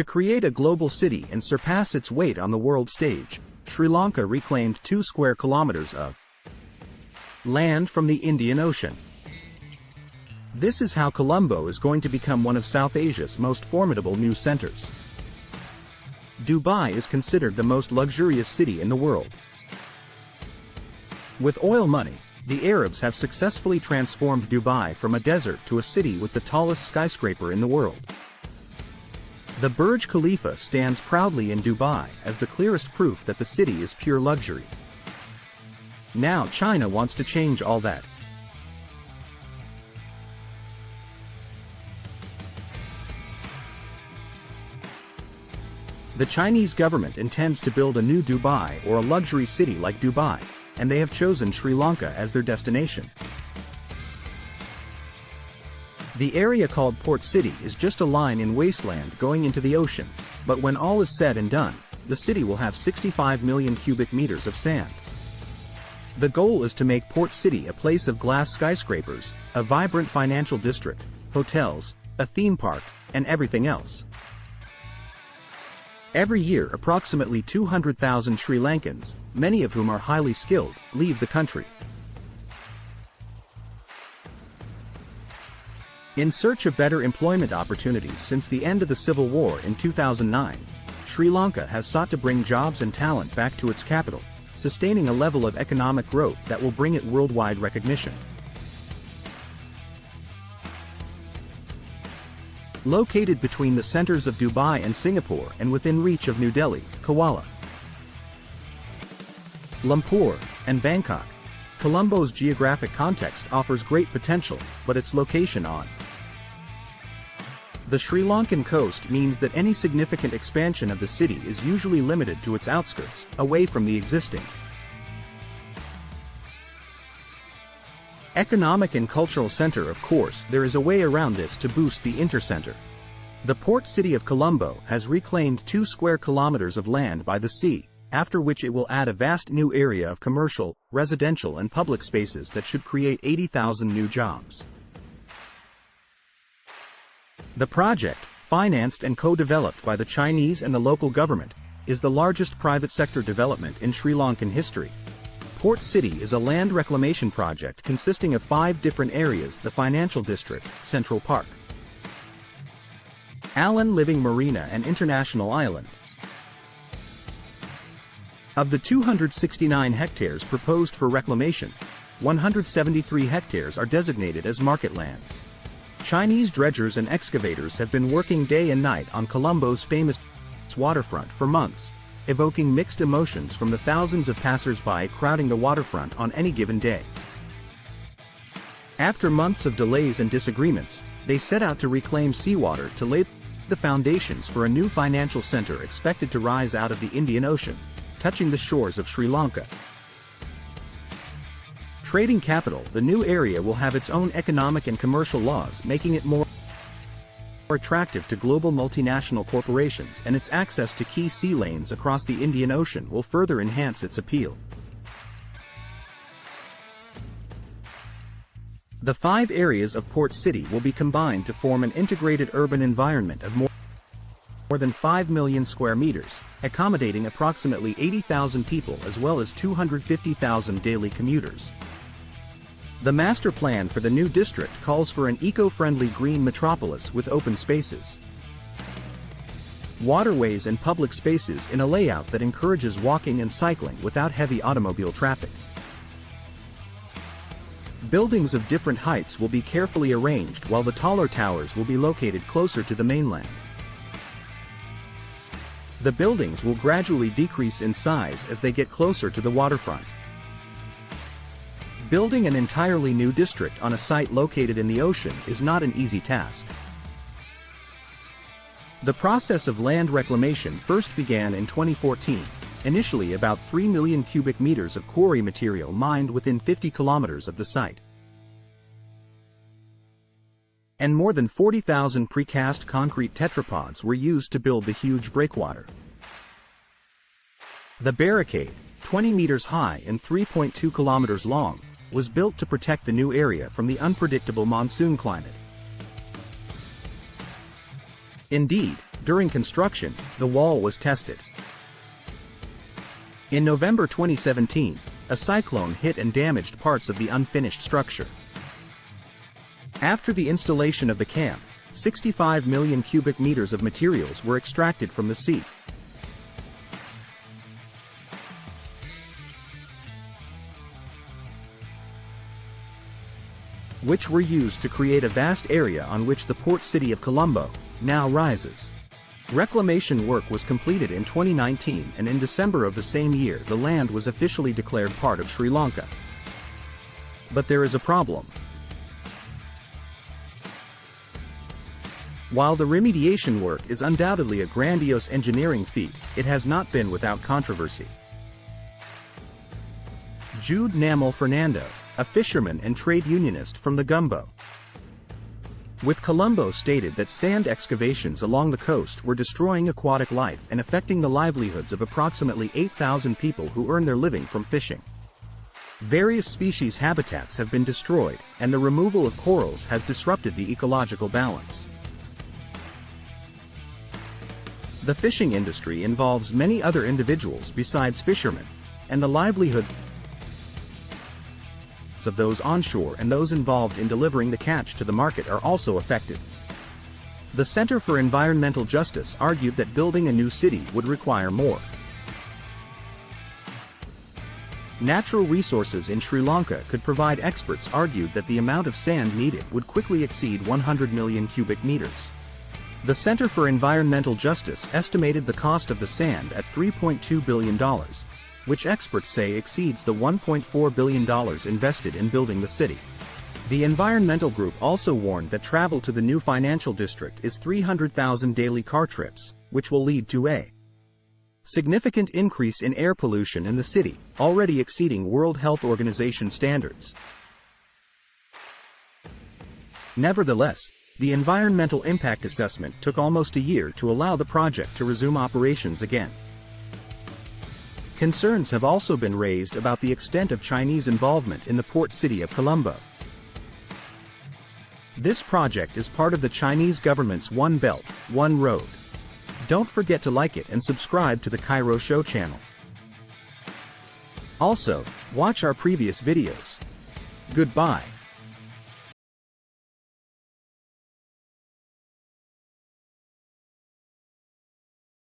To create a global city and surpass its weight on the world stage, Sri Lanka reclaimed 2 square kilometers of land from the Indian Ocean. This is how Colombo is going to become one of South Asia's most formidable new centers. Dubai is considered the most luxurious city in the world. With oil money, the Arabs have successfully transformed Dubai from a desert to a city with the tallest skyscraper in the world. The Burj Khalifa stands proudly in Dubai as the clearest proof that the city is pure luxury. Now China wants to change all that. The Chinese government intends to build a new Dubai or a luxury city like Dubai, and they have chosen Sri Lanka as their destination. The area called Port City is just a line in wasteland going into the ocean, but when all is said and done, the city will have 65 million cubic meters of sand. The goal is to make Port City a place of glass skyscrapers, a vibrant financial district, hotels, a theme park, and everything else. Every year approximately 200,000 Sri Lankans, many of whom are highly skilled, leave the country. In search of better employment opportunities since the end of the civil war in 2009, Sri Lanka has sought to bring jobs and talent back to its capital, sustaining a level of economic growth that will bring it worldwide recognition. Located between the centers of Dubai and Singapore and within reach of New Delhi, Kuala Lumpur, and Bangkok, Colombo's geographic context offers great potential, but its location on the Sri Lankan coast means that any significant expansion of the city is usually limited to its outskirts, away from the existing economic and cultural center. Of course, there is a way around this to boost the intercenter. The port city of Colombo has reclaimed 2 square kilometers of land by the sea, after which it will add a vast new area of commercial, residential and public spaces that should create 80,000 new jobs. The project, financed and co-developed by the Chinese and the local government, is the largest private sector development in Sri Lankan history. Port City is a land reclamation project consisting of 5 different areas: the Financial District, Central Park, Allen Living Marina and International Island. Of the 269 hectares proposed for reclamation, 173 hectares are designated as market lands. Chinese dredgers and excavators have been working day and night on Colombo's famous waterfront for months, evoking mixed emotions from the thousands of passers-by crowding the waterfront on any given day. After months of delays and disagreements, they set out to reclaim seawater to lay the foundations for a new financial center expected to rise out of the Indian Ocean, touching the shores of Sri Lanka. Trading capital, the new area will have its own economic and commercial laws, making it more attractive to global multinational corporations, and its access to key sea lanes across the Indian Ocean will further enhance its appeal. The 5 areas of Port City will be combined to form an integrated urban environment of more than 5 million square meters, accommodating approximately 80,000 people as well as 250,000 daily commuters. The master plan for the new district calls for an eco-friendly green metropolis with open spaces, waterways and public spaces in a layout that encourages walking and cycling without heavy automobile traffic. Buildings of different heights will be carefully arranged, while the taller towers will be located closer to the mainland. The buildings will gradually decrease in size as they get closer to the waterfront. Building an entirely new district on a site located in the ocean is not an easy task. The process of land reclamation first began in 2014, initially about 3 million cubic meters of quarry material mined within 50 kilometers of the site, and more than 40,000 precast concrete tetrapods were used to build the huge breakwater. The barricade, 20 meters high and 3.2 kilometers long, was built to protect the new area from the unpredictable monsoon climate. Indeed, During construction, the wall was tested. In November 2017, a cyclone hit and damaged parts of the unfinished structure. After the installation of the camp, 65 million cubic meters of materials were extracted from the sea. Which were used to create a vast area on which the port city of Colombo now rises. Reclamation work was completed in 2019, and in December of the same year the land was officially declared part of Sri Lanka. But there is a problem. While the remediation work is undoubtedly a grandiose engineering feat, it has not been without controversy. Jude Namal Fernando, a fisherman and trade unionist from the Gumbo, with Colombo, stated that sand excavations along the coast were destroying aquatic life and affecting the livelihoods of approximately 8,000 people who earn their living from fishing. Various species' habitats have been destroyed, and the removal of corals has disrupted the ecological balance. The fishing industry involves many other individuals besides fishermen, and the livelihood of those onshore and those involved in delivering the catch to the market are also affected. The Center for Environmental Justice argued that building a new city would require more natural resources in Sri Lanka could provide. Experts argued that the amount of sand needed would quickly exceed 100 million cubic meters. The Center for Environmental Justice estimated the cost of the sand at $3.2 billion, which experts say exceeds the $1.4 billion invested in building the city. The environmental group also warned that travel to the new financial district is 300,000 daily car trips, which will lead to a significant increase in air pollution in the city, already exceeding World Health Organization standards. Nevertheless, the environmental impact assessment took almost a year to allow the project to resume operations again. Concerns have also been raised about the extent of Chinese involvement in the port city of Colombo. This project is part of the Chinese government's One Belt, One Road. Don't forget to like it and subscribe to the Cairo Show channel. Also, watch our previous videos. Goodbye.